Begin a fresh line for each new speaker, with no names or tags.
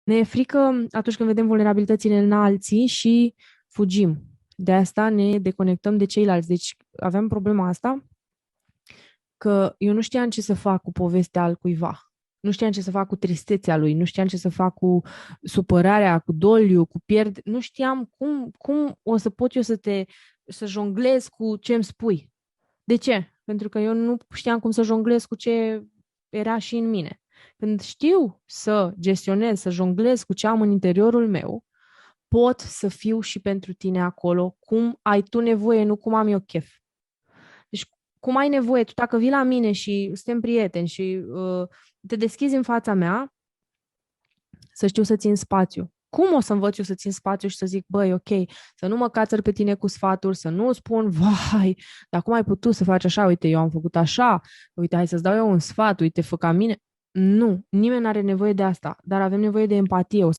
Ne e frică atunci când vedem vulnerabilitățile în alții și fugim. De asta ne deconectăm de ceilalți. Deci avem problema asta că eu nu știam ce să fac cu povestea al cuiva. Nu știam ce să fac cu tristețea lui, nu știam ce să fac cu supărarea, cu doliu, cu pierd. Nu știam cum o să pot eu să jonglez cu ce îmi spui. De ce? Pentru că eu nu știam cum să jonglez cu ce era și în mine. Când știu să gestionez, să jonglez cu ce am în interiorul meu, pot să fiu și pentru tine acolo, cum ai tu nevoie, nu cum am eu chef. Deci, cum ai nevoie, tu dacă vii la mine și suntem prieteni și te deschizi în fața mea, să știu să țin spațiu. Cum o să învăț eu să țin spațiu și să zic, băi, ok, să nu mă cațăr pe tine cu sfaturi, să nu spun, vai, dar cum ai putut să faci așa? Uite, eu am făcut așa, uite, hai să-ți dau eu un sfat, uite, fă ca mine. Nu, nimeni nu are nevoie de asta, dar avem nevoie de empatie.